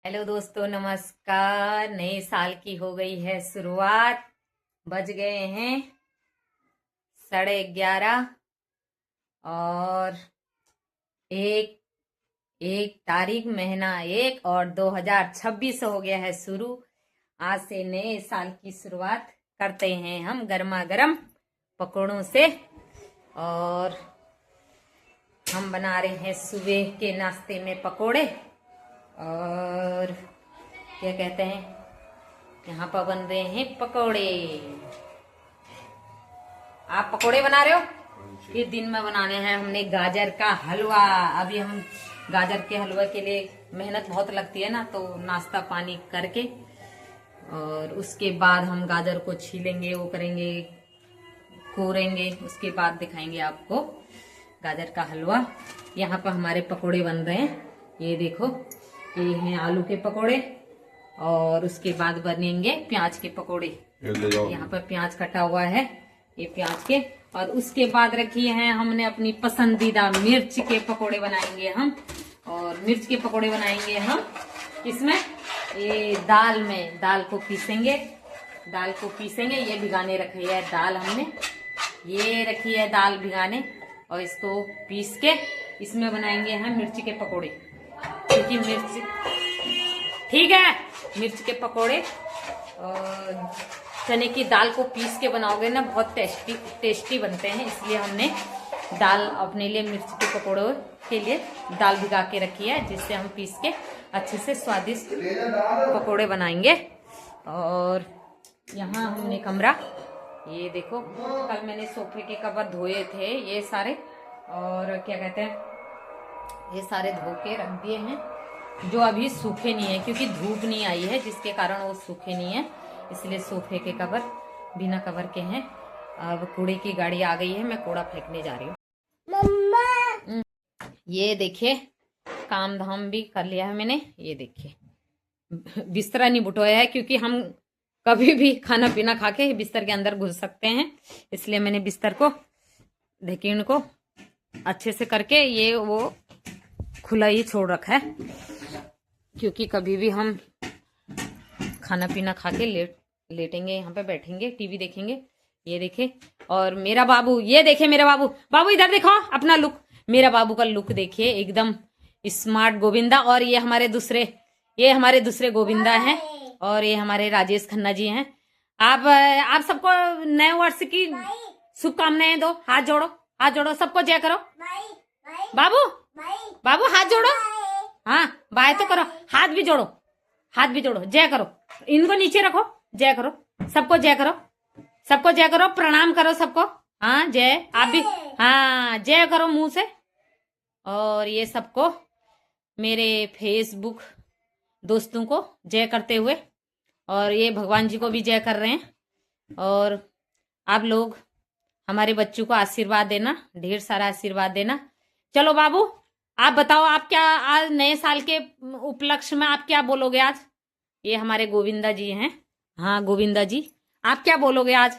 Hello दोस्तों, नमस्कार। नए साल की हो गई है शुरुआत। बज गए हैं 11:30 और एक एक तारीख, महीना एक और 2026 हो गया है शुरू। आज से नए साल की शुरुआत करते हैं हम गर्मा गर्म पकौड़ों से। और हम बना रहे हैं सुबह के नाश्ते में पकोड़े। और क्या कहते हैं, यहाँ पर बन रहे हैं पकोड़े। आप पकोड़े बना रहे हो? ये दिन में बनाने हैं हमने गाजर का हलवा। अभी हम गाजर के हलवा के लिए मेहनत बहुत लगती है ना, तो नाश्ता पानी करके और उसके बाद हम गाजर को छीलेंगे, वो करेंगे, कोरेंगे, उसके बाद दिखाएंगे आपको गाजर का हलवा। यहाँ पर हमारे पकोड़े बन रहे हैं, ये देखो, ये हैं आलू के पकोड़े। और उसके बाद बनेंगे प्याज के पकोड़े। यहाँ पर प्याज कटा हुआ है, ये प्याज के। और उसके बाद रखी है हमने अपनी पसंदीदा मिर्च के पकोड़े बनाएंगे हम। और मिर्च के पकोड़े बनाएंगे हम इसमें, ये दाल में, दाल को पीसेंगे, ये भिगाने रखी है दाल हमने, ये रखी है दाल भिगाने। और इसको पीस के इसमें बनाएंगे हम मिर्च के पकोड़े, क्योंकि मिर्च, ठीक है, मिर्च के पकोड़े और चने की दाल को पीस के बनाओगे ना, बहुत टेस्टी बनते हैं। इसलिए हमने दाल अपने लिए, मिर्च के पकोड़ों के लिए दाल भिगा के रखी है, जिससे हम पीस के अच्छे से स्वादिष्ट पकोड़े बनाएंगे। और यहाँ हमने कमरा, ये देखो, कल मैंने सोफे के कवर धोए थे ये सारे, और क्या कहते हैं, ये सारे धो के रख दिए हैं, जो अभी सूखे नहीं है, क्योंकि धूप नहीं आई है, जिसके कारण वो सूखे नहीं है। इसलिए सोफे के कवर बिना कवर के हैं। अब कूड़े की गाड़ी आ गई है, मैं कूड़ा फेंकने जा रही हूँ। मम्मा, ये देखिए, काम धाम भी कर लिया है मैंने। ये देखिए, बिस्तरा नहीं बुटोया है, क्योंकि हम कभी भी खाना पीना खा के बिस्तर के अंदर घुस सकते हैं। इसलिए मैंने बिस्तर को, ढकीन को अच्छे से करके ये वो खुला ही छोड़ रखा है, क्योंकि कभी भी हम खाना पीना खा के लेटेंगे, यहाँ पे बैठेंगे, टीवी देखेंगे। ये देखे, और मेरा बाबू, ये देखे मेरा बाबू, बाबू इधर देखो अपना लुक, मेरा बाबू का लुक देखिए, एकदम स्मार्ट गोविंदा। और ये हमारे दूसरे गोविंदा हैं, और ये हमारे राजेश खन्ना जी हैं। आप सबको नए वर्ष की शुभकामनाएं दो। हाथ जोड़ो, सबको जय करो। बाबू हाथ जोड़ो, हाँ बाय तो करो, हाथ भी जोड़ो, जय करो। इनको नीचे रखो, जय करो, सबको जय करो, प्रणाम करो सबको, हाँ जय। आप भी हाँ जय करो मुंह से। और ये सबको, मेरे फेसबुक दोस्तों को जय करते हुए, और ये भगवान जी को भी जय कर रहे हैं। और आप लोग हमारे बच्चों को आशीर्वाद देना, ढेर सारा आशीर्वाद देना। चलो बाबू, आप बताओ, आप क्या आज नए साल के उपलक्ष्य में आप क्या बोलोगे आज? ये हमारे गोविंदा जी हैं, हाँ गोविंदा जी, आप क्या बोलोगे आज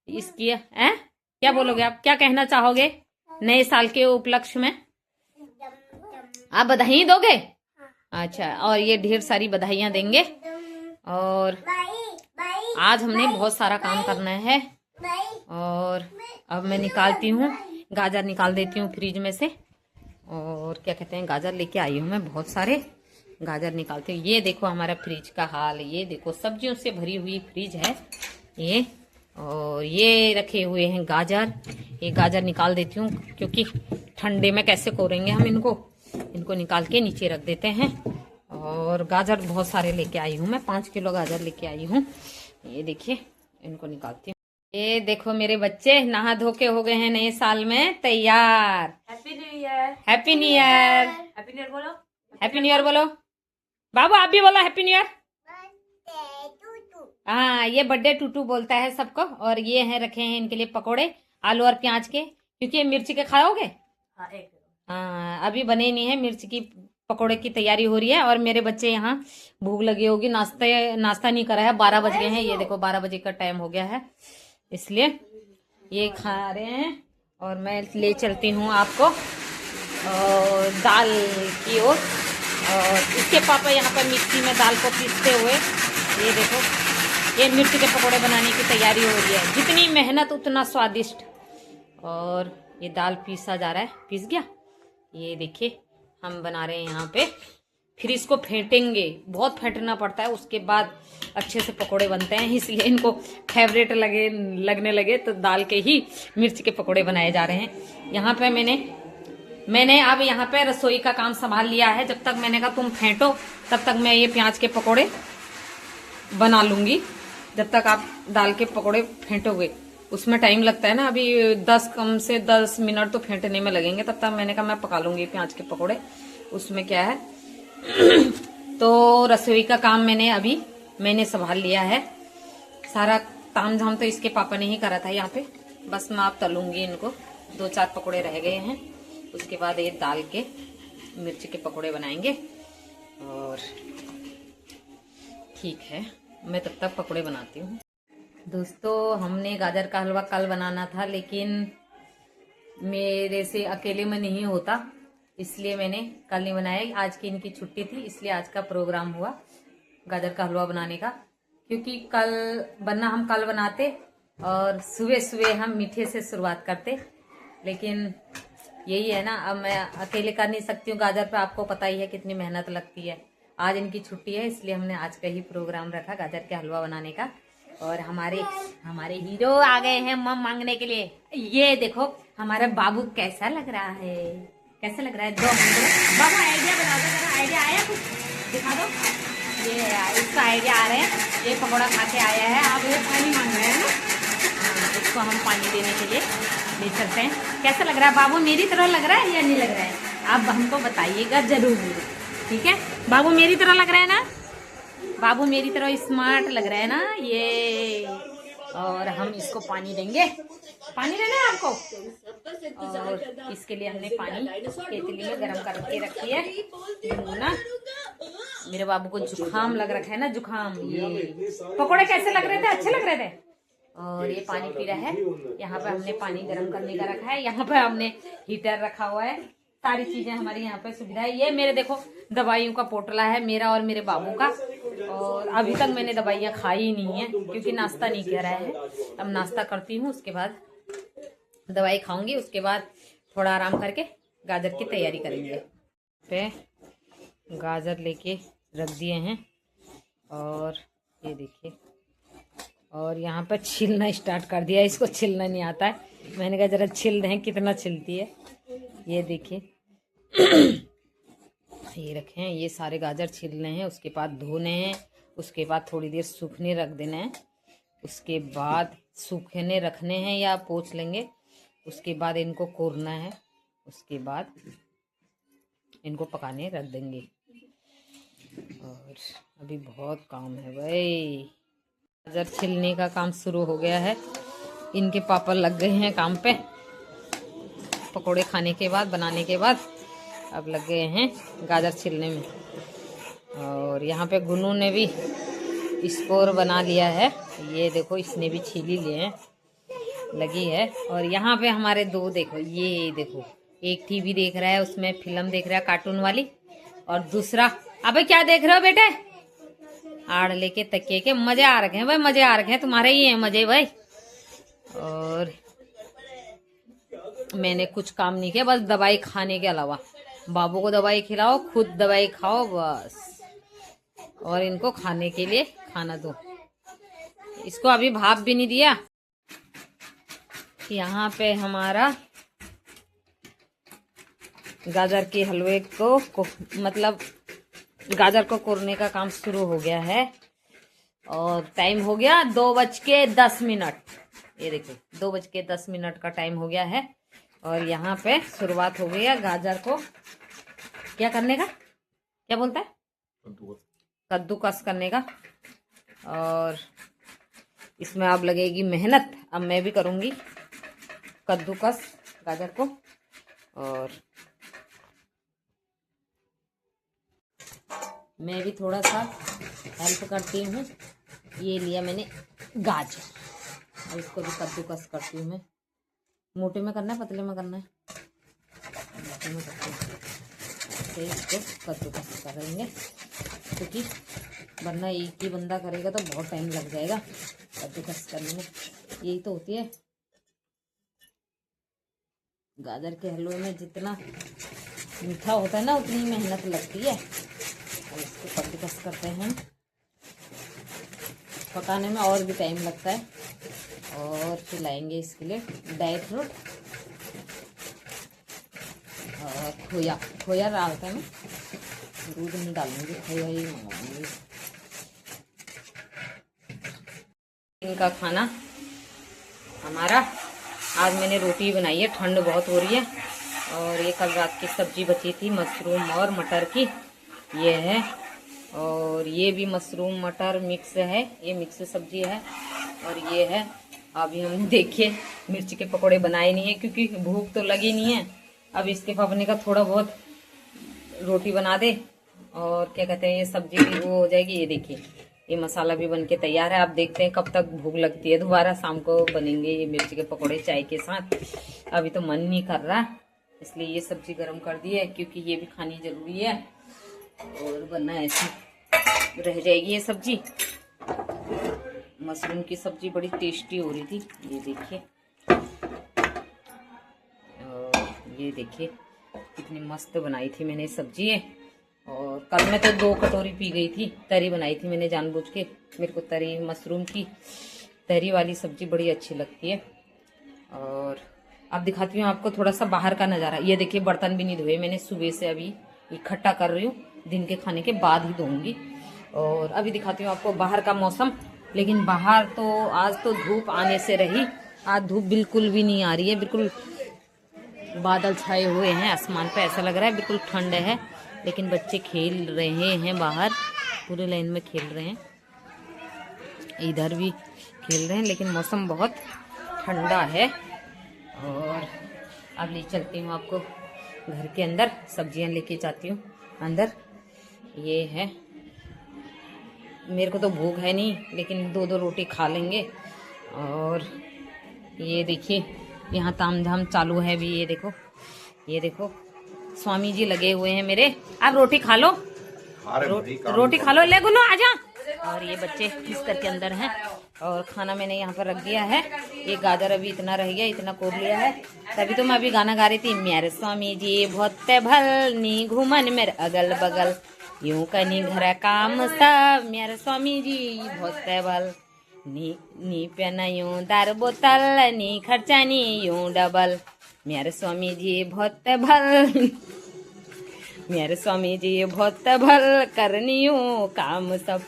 इसकी हैं? क्या बोलोगे आप, क्या कहना चाहोगे नए साल के उपलक्ष्य में? आप बधाई दोगे? अच्छा, और ये ढेर सारी बधाइयां देंगे। और आज हमने बहुत सारा काम करना है। और अब मैं निकालती हूँ, गाजर निकाल देती हूँ फ्रिज में से। और क्या कहते हैं, गाजर लेके आई हूँ मैं, बहुत सारे गाजर निकालती हूँ। ये देखो हमारा फ्रिज का हाल, ये देखो सब्जियों से भरी हुई फ्रिज है ये। और ये रखे हुए हैं गाजर, ये गाजर निकाल देती हूँ, क्योंकि ठंडे में कैसे कोरेंगे हम इनको निकाल के नीचे रख देते हैं। और गाजर बहुत सारे लेके आई हूँ मैं, 5 किलो गाजर लेके आई हूँ। ये देखिए, इनको निकालती हूँ। ये देखो मेरे बच्चे नहा धो के हो गए हैं नए साल में तैयार। Happy new year, happy new year, happy new year बोलो, हैप्पी न्यू ईयर बोलो। बाबू आप भी बोलो हैप्पी न्यू ईयर। हाँ, ये बर्थडे टूटू बोलता है सबको। और ये हैं, रखे हैं इनके लिए पकोड़े आलू और प्याज के, क्योंकि ये मिर्च के खाओगे। हाँ, अभी बने नहीं है, मिर्च की पकोड़े की तैयारी हो रही है। और मेरे बच्चे यहाँ भूख लगी होगी, नाश्ता नहीं करा है, 12 बज गए हैं। ये देखो 12 बजे का टाइम हो गया है, इसलिए ये खा रहे हैं। और मैं ले चलती हूँ आपको दाल की ओर। और इसके पापा यहाँ पर मिक्सी में दाल को पीसते हुए, ये देखो, ये मिर्च के पकौड़े बनाने की तैयारी हो रही है। जितनी मेहनत उतना स्वादिष्ट। और ये दाल पीसा जा रहा है, पीस गया। ये देखिए हम बना रहे हैं यहाँ पे। फिर इसको फेंटेंगे, बहुत फेंटना पड़ता है, उसके बाद अच्छे से पकोड़े बनते हैं। इसलिए इनको फेवरेट लगने लगे तो दाल के ही मिर्च के पकोड़े बनाए जा रहे हैं। यहाँ पे मैंने अब यहाँ पे रसोई का काम संभाल लिया है। जब तक मैंने कहा तुम फेंटो, तब तक मैं ये प्याज के पकोड़े बना लूंगी। जब तक आप दाल के पकोड़े फेंटोगे, उसमें टाइम लगता है ना, अभी 10 मिनट तो फेंटने में लगेंगे। तब तक मैंने कहा मैं पका लूंगी प्याज के पकोड़े, उसमें क्या है। तो रसोई का काम मैंने संभाल लिया है। सारा ताम झाम तो इसके पापा ने ही करा था यहाँ पे। बस मैं आप तलूंगी इनको। 2-4 पकोड़े रह गए हैं, उसके बाद ये दाल के मिर्च के पकोड़े बनाएंगे। और ठीक है, मैं तब तक पकोड़े बनाती हूँ। दोस्तों, हमने गाजर का हलवा कल बनाना था, लेकिन मेरे से अकेले में नहीं होता, इसलिए मैंने कल नहीं बनाया। आज की इनकी छुट्टी थी, इसलिए आज का प्रोग्राम हुआ गाजर का हलवा बनाने का। क्योंकि हम कल बनाते और सुबह सुबह हम मीठे से शुरुआत करते, लेकिन यही है ना, अब मैं अकेले कर नहीं सकती हूँ। गाजर पे आपको पता ही है कितनी मेहनत लगती है। आज इनकी छुट्टी है, इसलिए हमने आज का ही प्रोग्राम रखा गाजर के हलवा बनाने का। और हमारे हीरो आ गए हैं मम मांगने के लिए। ये देखो हमारा बाबू कैसा लग रहा है, कैसा लग रहा है। बाबू आइडिया बता दो जरा, आइडिया आया कुछ दिखा दो। ये इसका आइडिया आ रहे हैं, ये पकौड़ा खा के आया है। अब ये पानी मांग रहे हैं ना, इसको हम पानी देने के लिए ले चलते हैं। कैसा लग रहा है बाबू, मेरी तरह लग रहा है या नहीं लग रहा है? आप हमको बताइएगा जरूर, ठीक है। बाबू मेरी तरह लग रहा है ना, बाबू मेरी तरह स्मार्ट लग रहा है ना ये। और हम इसको पानी देंगे, पानी देना है आपको। और इसके लिए हमने पानी केतली में गर्म करके रखी है ना। मेरे बाबू को जुकाम लग रखा है ना, जुकाम। ये पकोड़े कैसे लग रहे थे, अच्छे लग रहे थे। और ये पानी पी रहा है। यहाँ पे हमने पानी गर्म करने का रखा है, यहाँ पे हमने हीटर रखा हुआ है। सारी चीजें हमारी यहाँ पे सुविधा है। ये मेरे देखो दवाइयों का पोटला है, मेरा और मेरे बाबू का। और अभी तक मैंने दवाइयाँ खाई ही नहीं है, क्योंकि नाश्ता नहीं किया रहा है। अब नाश्ता करती हूँ, उसके बाद दवाई खाऊंगी, उसके बाद थोड़ा आराम करके गाजर की तैयारी करेंगे। पे गाजर लेके रख दिए हैं, और ये देखिए, और यहाँ पर छीलना स्टार्ट कर दिया। इसको छीलना नहीं आता है, मैंने कहा जरा छील दें, कितना छिलती है। ये देखिए ये रखे हैं, ये सारे गाजर छीलने हैं, उसके बाद धोने हैं, उसके बाद थोड़ी देर सूखने रख देना है, उसके बाद सूखने रखने हैं या पोंछ लेंगे, उसके बाद इनको कोरना है, उसके बाद इनको पकाने रख देंगे। और अभी बहुत काम है भाई। गाजर छीलने का काम शुरू हो गया है, इनके पापा लग गए हैं काम पे। पकोड़े खाने के बाद, बनाने के बाद अब लग गए हैं गाजर छीलने में। और यहाँ पे गुनू ने भी स्कोर बना लिया है, ये देखो इसने भी छील ही लिए हैं, लगी है। और यहाँ पे हमारे दो देखो, ये देखो, एक टीवी देख रहा है, उसमें फिल्म देख रहा है कार्टून वाली, और दूसरा अबे क्या देख रहे हो बेटे, आड़ लेके तकिए के। मजे आ रखे हैं भाई, मजे आ रखे हैं, तुम्हारे ही हैं मजे भाई। और मैंने कुछ काम नहीं किया, बस दवाई खाने के अलावा। बाबू को दवाई खिलाओ, खुद दवाई खाओ बस, और इनको खाने के लिए खाना दो। इसको अभी भाप भी नहीं दिया। यहाँ पे हमारा गाजर के हलवे को मतलब गाजर को कोरने का काम शुरू हो गया है। और टाइम हो गया 2:10। ये देखो 2:10 का टाइम हो गया है। और यहाँ पे शुरुआत हो गई है गाजर को क्या करने का, क्या बोलता है, कद्दूकस करने का। और इसमें अब लगेगी मेहनत, अब मैं भी करूँगी कद्दूकस गाजर को। और मैं भी थोड़ा सा हेल्प करती हूँ। ये लिया मैंने गाजर, और इसको भी कद्दूकस करती हूँ मैं। मोटे में करना है पतले में करना है, मोटे में करती हूँ। से इसको कद्दूकस करेंगे, क्योंकि वरना एक ही बंदा करेगा तो बहुत टाइम लग जाएगा कद्दूकस करने में। यही तो होती है गाजर के हलवे में, जितना मीठा होता है ना उतनी मेहनत लगती है। और इसको कद्दूकस करते हैं, पकाने में और भी टाइम लगता है। और फिर लाएंगे इसके लिए ड्राई फ्रूट और खोया डालते हैं, दूध नहीं डालूंगी, खोया ही मंगाऊंगी। इनका खाना हमारा, आज मैंने रोटी बनाई है, ठंड बहुत हो रही है। और ये कल रात की सब्जी बची थी मशरूम और मटर की, ये है। और ये भी मशरूम मटर मिक्स है, ये मिक्स सब्जी है। और ये है, अभी हमने देखिए मिर्ची के पकोड़े बनाए नहीं है क्योंकि भूख तो लगी नहीं है। अब इसके पापने का थोड़ा बहुत रोटी बना दे और क्या कहते हैं, ये सब्जी भी वो हो जाएगी। ये देखिए ये मसाला भी बन के तैयार है। आप देखते हैं कब तक भूख लगती है। दोबारा शाम को बनेंगे ये मिर्ची के पकोड़े चाय के साथ। अभी तो मन नहीं कर रहा, इसलिए ये सब्जी गर्म कर दी है क्योंकि ये भी खानी जरूरी है। और वरना ऐसी रह जाएगी ये सब्जी। मशरूम की सब्जी बड़ी टेस्टी हो रही थी, ये देखिए। और ये देखिए कितनी मस्त बनाई थी मैंने सब्जी है। और कल मैं तो 2 कटोरी पी गई थी, तरी बनाई थी मैंने जानबूझ के। मेरे को तरी मशरूम की तरी वाली सब्जी बड़ी अच्छी लगती है। और अब दिखाती हूँ आपको थोड़ा सा बाहर का नज़ारा। ये देखिए बर्तन भी नहीं धोए मैंने, सुबह से अभी इकट्ठा कर रही हूँ, दिन के खाने के बाद ही धोऊंगी। और अभी दिखाती हूँ आपको बाहर का मौसम। लेकिन बाहर तो आज तो धूप आने से रही, आज धूप बिल्कुल भी नहीं आ रही है। बिल्कुल बादल छाए हुए हैं आसमान पे, ऐसा लग रहा है बिल्कुल ठंड है। लेकिन बच्चे खेल रहे हैं बाहर, पूरे लाइन में खेल रहे हैं, इधर भी खेल रहे हैं। लेकिन मौसम बहुत ठंडा है। और अब ले चलती हूँ आपको घर के अंदर, सब्जियां लेके जाती हूँ अंदर। ये है, मेरे को तो भूख है नहीं, लेकिन 2-2 रोटी खा लेंगे। और ये देखिए यहाँ तामझाम चालू है भी। ये देखो स्वामी जी लगे हुए हैं मेरे। आप रोटी खा लो, रोटी खा लो, ले गुनो आजा। और ये बच्चे बिस्तर के अंदर हैं। और खाना मैंने यहाँ पर रख दिया है। ये गाजर अभी इतना रह गया, इतना कोड़ लिया है। तभी तो मैं अभी गाना गा रही थी, मेरे स्वामी जी बहुत भल नी घूमन मेरे अगल बगल, यूं कनी घर काम सब मेरे स्वामी जी बहुत भल, नी पेना यूं दार बोतल, नी खर्चा नी यूं डबल, मेरे स्वामी जी बहुत भल, मेरे स्वामी जी बहुत भल करनियो काम सब।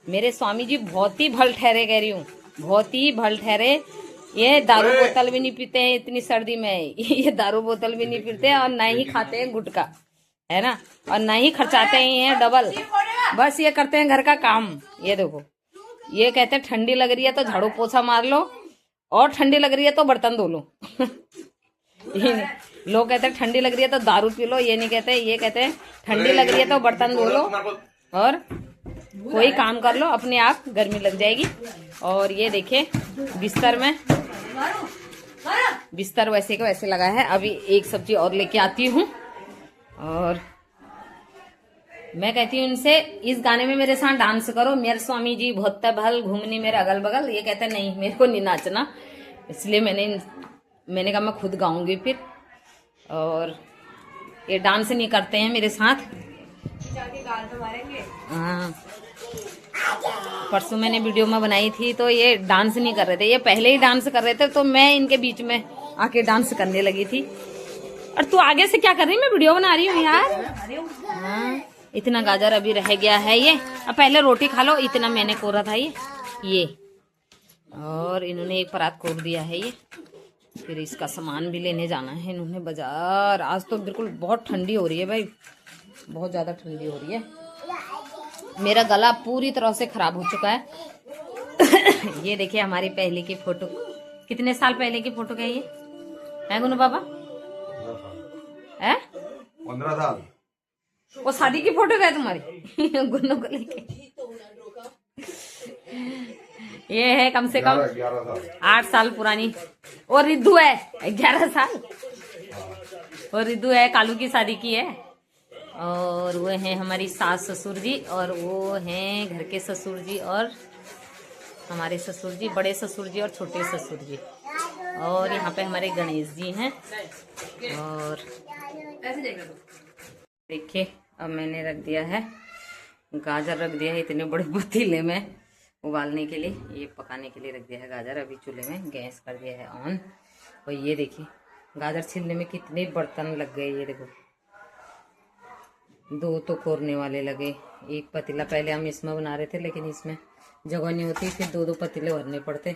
मेरे स्वामी जी बहुत ही भल ठहरे, कह रही हूँ बहुत ही भल ठहरे। ये दारू बोतल भी नहीं पीते हैं इतनी सर्दी में, ये दारू बोतल भी नहीं पीते और ना ही खाते हैं गुटखा, है ना, और ना ही खर्चाते हैं डबल। बस ये करते हैं घर का काम। ये देखो, ये कहते हैं ठंडी लग रही है तो झाड़ू पोछा मार लो, और ठंडी लग रही है तो बर्तन धो लो। लोग कहते हैं ठंडी लग रही है तो दारू पी लो, ये नहीं कहते, ये कहते हैं ठंडी लग रही है तो बर्तन धो लो और कोई काम कर लो, अपने आप गर्मी लग जाएगी। और ये देखिए बिस्तर वैसे का वैसे लगा है। अभी एक सब्जी और लेके आती हूँ। और मैं कहती हूँ इनसे, इस गाने में मेरे साथ डांस करो, मेरे स्वामी जी बहुत भल घूमनी मेरे अगल बगल। ये कहते हैं नहीं मेरे को नहीं नाचना, इसलिए मैंने कहा मैं खुद गाऊंगी फिर। और ये डांस नहीं करते हैं मेरे साथ। हाँ, परसों मैंने वीडियो में बनाई थी तो ये डांस नहीं कर रहे थे, ये पहले ही डांस कर रहे थे, तो मैं इनके बीच में आके डांस करने लगी थी। और तू आगे से क्या कर रही है? मैं वीडियो बना रही हूँ यार। हाँ, इतना गाजर अभी रह गया है ये। अब पहले रोटी खा लो, इतना मैंने कोरा था ये। और इन्होंने एक परात कोर दिया है ये। फिर इसका सामान भी लेने जाना है इन्होंने बाजार। आज तो बिल्कुल बहुत ठंडी हो रही है भाई, बहुत ज्यादा ठंडी हो रही है। मेरा गला पूरी तरह से खराब हो चुका है। ये देखिए हमारी पहले की फोटो, कितने साल पहले की फोटो क्या ये है गुनु बाबा? है 15 साल। वो शादी की फोटो क्या है तुम्हारी? गुन्नू को लेके। ये है कम से कम 8 साल पुरानी। और रिद्धू है 11 साल। और रिद्धू है कालू की शादी की है। और वो हैं हमारी सास ससुर जी, और वो हैं घर के ससुर जी, और हमारे ससुर जी, बड़े ससुर जी और छोटे ससुर जी। और यहाँ पे हमारे गणेश जी हैं। और देखिए अब मैंने रख दिया है गाजर, रख दिया है इतने बड़े पतीले में उबालने के लिए, ये पकाने के लिए रख दिया है गाजर अभी चूल्हे में, गैस कर दिया है ऑन। और ये देखिए गाजर छीलने में कितने बर्तन लग गए, ये देखो 2 तो कोरने वाले लगे, 1 पतीला। पहले हम इसमें बना रहे थे लेकिन इसमें जगह नहीं होती, फिर 2 पतीले भरने पड़ते।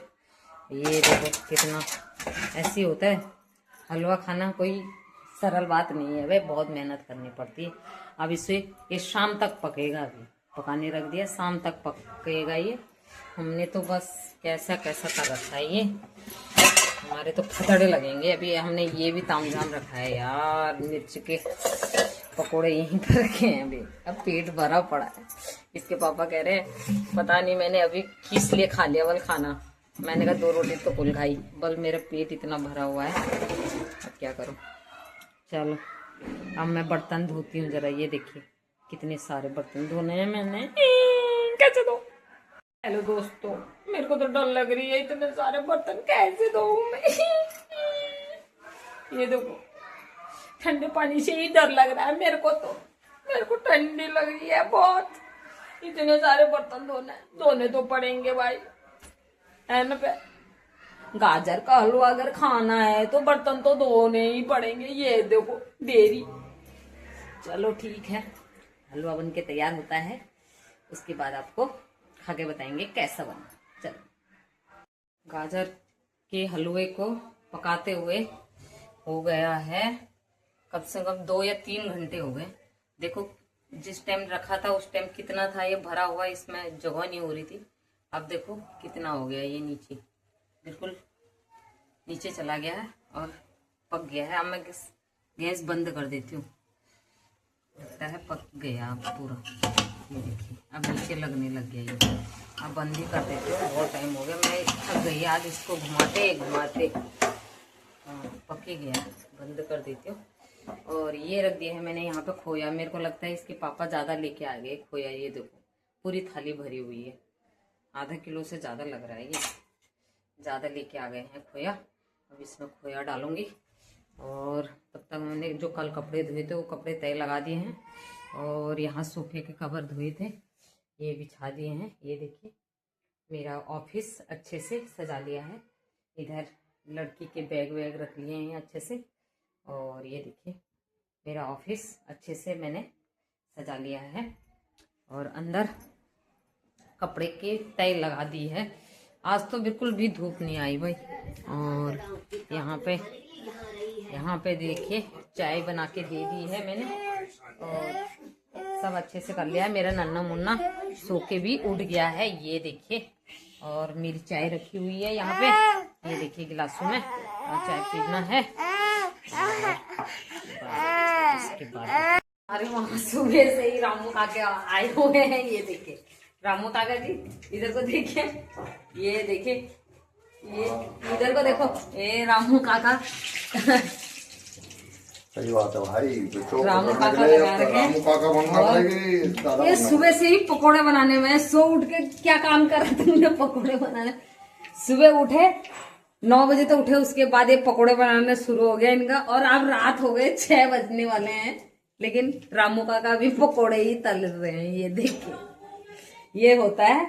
ये देखो कितना, ऐसे होता है हलवा खाना, कोई सरल बात नहीं है भाई, बहुत मेहनत करनी पड़ती है। अब इसे ये शाम तक पकेगा, अभी पकाने रख दिया, शाम तक पकेगा ये। हमने तो बस कैसा कैसा कर रखा है, ये हमारे तो फतड़े लगेंगे। अभी हमने ये भी तामझाम रखा है यार, मिर्च के पकोड़े यहीं पर रखे हैं अभी, अब पेट भरा पड़ा है। इसके पापा कह रहे हैं पता नहीं मैंने अभी किस लिए खा लिया बल खाना। मैंने कहा 2 रोटी तो कुल खाई, बल मेरा पेट इतना भरा हुआ है, अब क्या करूं। चलो अब मैं बर्तन धोती हूँ जरा। ये देखिए कितने सारे बर्तन धोने हैं मैंने, कैसे धो। हेलो दोस्तों, मेरे को तो डर लग रही है, इतने सारे बर्तन कैसे धोऊं मैं। ये देखो ठंडे पानी से ही डर लग रहा है मेरे को, तो मेरे को ठंडी लग रही है बहुत। इतने सारे बर्तन धोने तो पड़ेंगे भाई, है ना। गाजर का हलवा अगर खाना है तो बर्तन तो धोने ही पड़ेंगे। ये देखो देरी। चलो ठीक है, हलवा बन के तैयार होता है, उसके बाद आपको खा के बताएंगे कैसा बना। चलो, गाजर के हलवे को पकाते हुए हो गया है कम से कम 2 या 3 घंटे हो गए। देखो जिस टाइम रखा था उस टाइम कितना था ये भरा हुआ, इसमें जगह नहीं हो रही थी। अब देखो कितना हो गया, ये नीचे बिल्कुल नीचे चला गया है और पक गया है। अब मैं गैस बंद कर देती हूँ, लगता है पक गया अब पूरा। ये देखिए अब नीचे लगने लग गया ये, अब बंद ही कर देती हूँ, बहुत टाइम हो गया, मैं थक गई आज इसको घुमाते घुमाते। पक ही गया, बंद कर देती हूँ। और ये रख दिया है मैंने यहाँ पे खोया, मेरे को लगता है इसके पापा ज़्यादा लेके आ गए खोया। ये देखो पूरी थाली भरी हुई है, आधा किलो से ज़्यादा लग रहा है, ये ज़्यादा लेके आ गए हैं खोया। अब इसमें खोया डालूंगी, और तब तक मैंने जो कल कपड़े धोए थे वो कपड़े तय लगा दिए हैं, और यहाँ सोफे के कवर धोए थे ये बिछा दिए हैं। ये देखिए मेरा ऑफिस अच्छे से सजा लिया है, इधर लड़की के बैग वैग रख लिए हैं अच्छे से। और ये देखिए मेरा ऑफिस अच्छे से मैंने सजा लिया है, और अंदर कपड़े के तय लगा दी है। आज तो बिल्कुल भी धूप नहीं आई भाई। और यहाँ पे देखिए चाय बना के दे दी है मैंने, और सब अच्छे से कर लिया है। मेरा नन्ना मुन्ना सो के भी उठ गया है, ये देखिए। और मेरी चाय रखी हुई है यहाँ पे, ये देखिए गिलासों में, और चाय पीना है। इसके बाद अरे वहाँ सुबह से ही रामू काका आए हुए हैं, ये देखिए रामू काका जी इधर को देखिए, ये देखिए ये इधर को देखो, ये रामू काका। सही बात है भाई, रामू काका लगा रखे। ये सुबह से ही पकोड़े बनाने में, सो उठ के क्या काम कर रहे तुमने पकोड़े बनाने। सुबह उठे 9 बजे तो उठे, उसके बाद ये पकोड़े बनाने शुरू हो गया इनका। और अब रात हो गए 6 बजने वाले हैं, लेकिन रामू काका भी पकोड़े ही तल रहे हैं। ये देखिए ये होता है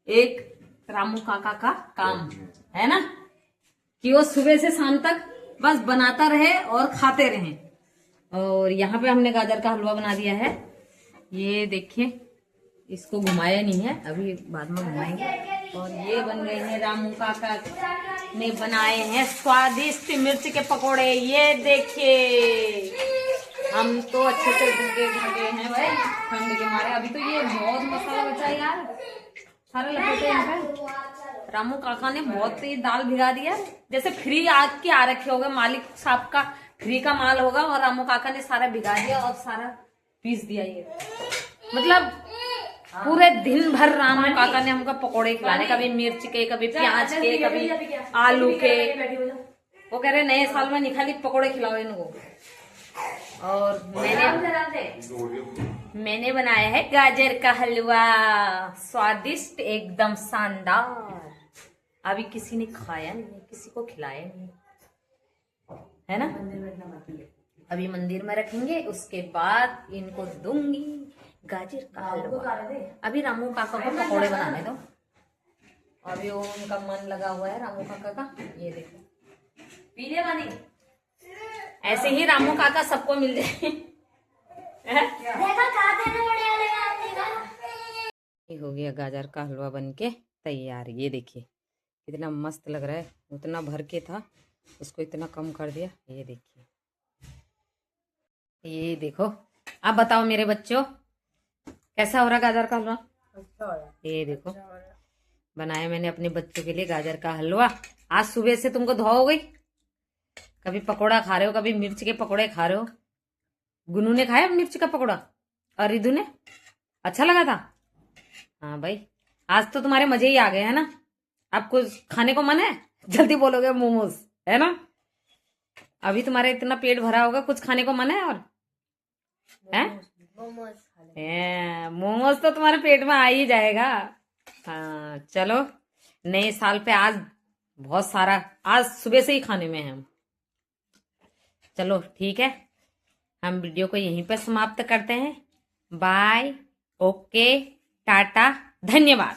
एक रामू काका का काम, है ना, कि वो सुबह से शाम तक बस बनाता रहे और खाते रहे। और यहाँ पे हमने गाजर का हलवा बना दिया है, ये देखिए इसको घुमाया नहीं है, अभी बाद में घुमाएंगे। और ये बन गए हैं रामू काका ने बनाए हैं स्वादिष्ट मिर्च के पकोड़े। ये देखिए हम तो अच्छे से भूखे भागे हैं भाई ठंड के मारे। अभी तो ये बहुत मसाला बचा है यार, सारे लपेटे यहाँ पे। रामू काका ने बहुत ही दाल भिगा दिया, जैसे फ्री आग के आ रखे होगा, मालिक साहब का फ्री का माल होगा, और रामू काका ने सारा भिगा दिया और सारा पीस दिया। ये मतलब पूरे दिन भर रामू काका ने हमको पकोड़े खिलाने, कभी मिर्च के, कभी प्याज के, कभी आलू के। वो कह रहे नए साल में नहीं खाली पकोड़े खिलाओ इनको। और मैंने बनाया है गाजर का हलवा, स्वादिष्ट एकदम शानदार। अभी किसी ने खाया नहीं, किसी को खिलाया नहीं, है ना। अभी मंदिर में रखेंगे, उसके बाद इनको दूंगी गाजर का हलवा। अभी रामू काका को पकौड़े बनाने दो। अभी वो उनका मन लगा हुआ है रामू काका का। ये देखो पीले पानी, ऐसे ही रामू काका सबको मिल जाए। ये हो गया गाजर का हलवा बनके तैयार। ये देखिए कितना मस्त लग रहा है। उतना भर के था, उसको इतना कम कर दिया। ये देखिए, ये देखो। आप बताओ मेरे बच्चों, कैसा हो रहा गाजर का हलवा? अच्छा हो रहा। ये देखो बनाया मैंने अपने बच्चों के लिए गाजर का हलवा। आज सुबह से तुमको धुआ हो गई, कभी पकोड़ा खा रहे हो, कभी मिर्च के पकोड़े खा रहे हो। गुनू ने खाया मिर्च का पकोड़ा और रिधु ने, अच्छा लगा था। हाँ भाई, आज तो तुम्हारे मजे ही आ गए है ना। आपको खाने को मन है, जल्दी बोलोगे मोमोज, है ना। अभी तुम्हारा इतना पेट भरा होगा, कुछ खाने को मन है और है? मोमोज तो तुम्हारे पेट में आ ही जाएगा। हाँ चलो, नए साल पे आज बहुत सारा, आज सुबह से ही खाने में है हम। चलो ठीक है, हम वीडियो को यहीं पर समाप्त करते हैं। बाय, ओके, टाटा, धन्यवाद।